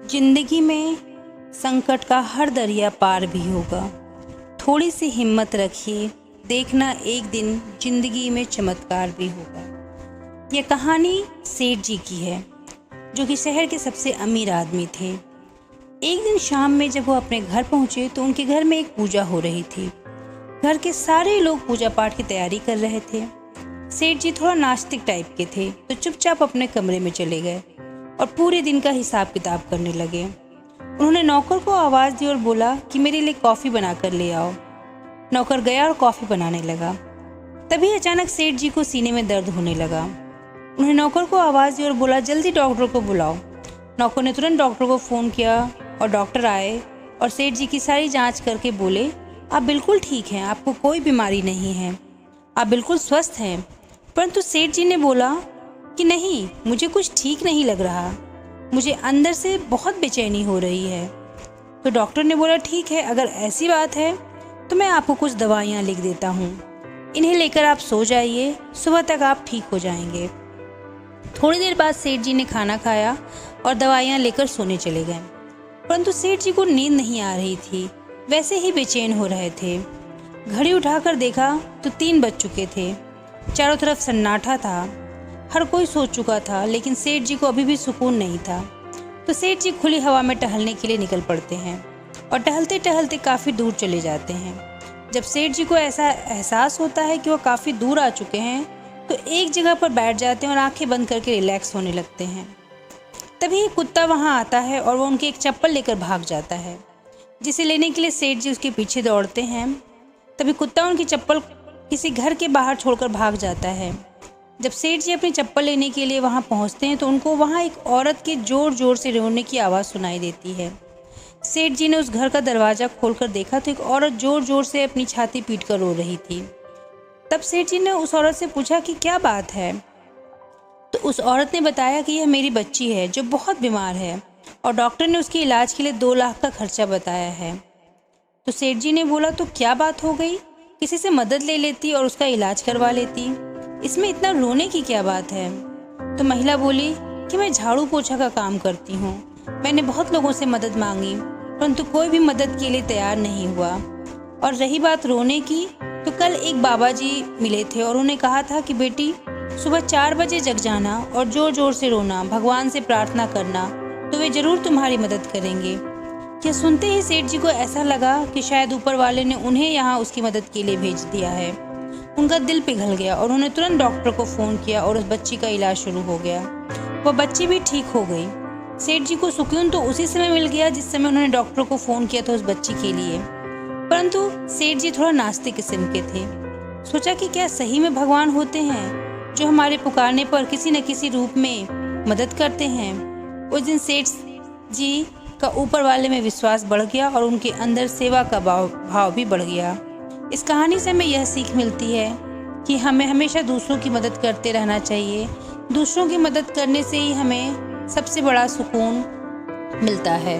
जिंदगी में संकट का हर दरिया पार भी होगा। थोड़ी सी हिम्मत रखिए, देखना एक दिन जिंदगी में चमत्कार भी होगा। यह कहानी सेठ जी की है, जो कि शहर के सबसे अमीर आदमी थे। एक दिन शाम में जब वो अपने घर पहुंचे तो उनके घर में एक पूजा हो रही थी। घर के सारे लोग पूजा पाठ की तैयारी कर रहे थे। सेठ जी थोड़ा नास्तिक टाइप के थे, तो चुपचाप अपने कमरे में चले गए और पूरे दिन का हिसाब किताब करने लगे। उन्होंने नौकर को आवाज़ दी और बोला कि मेरे लिए कॉफ़ी बना कर ले आओ। नौकर गया और कॉफ़ी बनाने लगा। तभी अचानक सेठ जी को सीने में दर्द होने लगा। उन्होंने नौकर को आवाज़ दी और बोला जल्दी डॉक्टर को बुलाओ। नौकर ने तुरंत डॉक्टर को फ़ोन किया और डॉक्टर आए और सेठ जी की सारी जांच करके बोले आप बिल्कुल ठीक हैं, आपको कोई बीमारी नहीं है, आप बिल्कुल स्वस्थ हैं। परंतु सेठ जी ने बोला कि नहीं, मुझे कुछ ठीक नहीं लग रहा, मुझे अंदर से बहुत बेचैनी हो रही है। तो डॉक्टर ने बोला ठीक है, अगर ऐसी बात है तो मैं आपको कुछ दवाइयाँ लिख देता हूँ, इन्हें लेकर आप सो जाइए, सुबह तक आप ठीक हो जाएंगे। थोड़ी देर बाद सेठ जी ने खाना खाया और दवाइयाँ लेकर सोने चले गए। परंतु सेठ जी को नींद नहीं आ रही थी, वैसे ही बेचैन हो रहे थे। घड़ी उठाकर देखा तो 3 बज चुके थे। चारों तरफ सन्नाटा था, हर कोई सो चुका था, लेकिन सेठ जी को अभी भी सुकून नहीं था। तो सेठ जी खुली हवा में टहलने के लिए निकल पड़ते हैं और टहलते टहलते काफ़ी दूर चले जाते हैं। जब सेठ जी को ऐसा एहसास होता है कि वो काफ़ी दूर आ चुके हैं तो एक जगह पर बैठ जाते हैं और आंखें बंद करके रिलैक्स होने लगते हैं। तभी एक कुत्ता वहाँ आता है और वो उनकी एक चप्पल लेकर भाग जाता है, जिसे लेने के लिए सेठ जी उसके पीछे दौड़ते हैं। तभी कुत्ता उनकी चप्पल किसी घर के बाहर छोड़कर भाग जाता है। जब सेठ जी अपनी चप्पल लेने के लिए वहां पहुंचते हैं तो उनको वहां एक औरत के जोर जोर से रोने की आवाज़ सुनाई देती है। सेठ जी ने उस घर का दरवाज़ा खोलकर देखा तो एक औरत जोर जोर से अपनी छाती पीटकर रो रही थी। तब सेठ जी ने उस औरत से पूछा कि क्या बात है। तो उस औरत ने बताया कि यह मेरी बच्ची है जो बहुत बीमार है और डॉक्टर ने उसके इलाज के लिए 2 लाख का खर्चा बताया है। तो सेठ जी ने बोला तो क्या बात हो गई, किसी से मदद ले लेती और उसका इलाज करवा लेती, इसमें इतना रोने की क्या बात है। तो महिला बोली कि मैं झाड़ू पोछा का काम करती हूँ, मैंने बहुत लोगों से मदद मांगी परंतु कोई भी मदद के लिए तैयार नहीं हुआ। और रही बात रोने की, तो कल एक बाबा जी मिले थे और उन्होंने कहा था कि बेटी सुबह 4 बजे जग जाना और जोर जोर से रोना, भगवान से प्रार्थना करना, तो वे जरूर तुम्हारी मदद करेंगे। यह सुनते ही सेठ जी को ऐसा लगा कि शायद ऊपर वाले ने उन्हें यहाँ उसकी मदद के लिए भेज दिया है। उनका दिल पिघल गया और उन्होंने तुरंत डॉक्टर को फ़ोन किया और उस बच्ची का इलाज शुरू हो गया। वह बच्ची भी ठीक हो गई। सेठ जी को सुकून तो उसी समय मिल गया जिस समय उन्होंने डॉक्टर को फ़ोन किया था उस बच्ची के लिए। परंतु सेठ जी थोड़ा नास्तिक किस्म के थे। सोचा कि क्या सही में भगवान होते हैं जो हमारे पुकारने पर किसी न किसी रूप में मदद करते हैं। उस दिन सेठ जी का ऊपर वाले में विश्वास बढ़ गया और उनके अंदर सेवा का भाव भी बढ़ गया। इस कहानी से हमें यह सीख मिलती है कि हमें हमेशा दूसरों की मदद करते रहना चाहिए। दूसरों की मदद करने से ही हमें सबसे बड़ा सुकून मिलता है।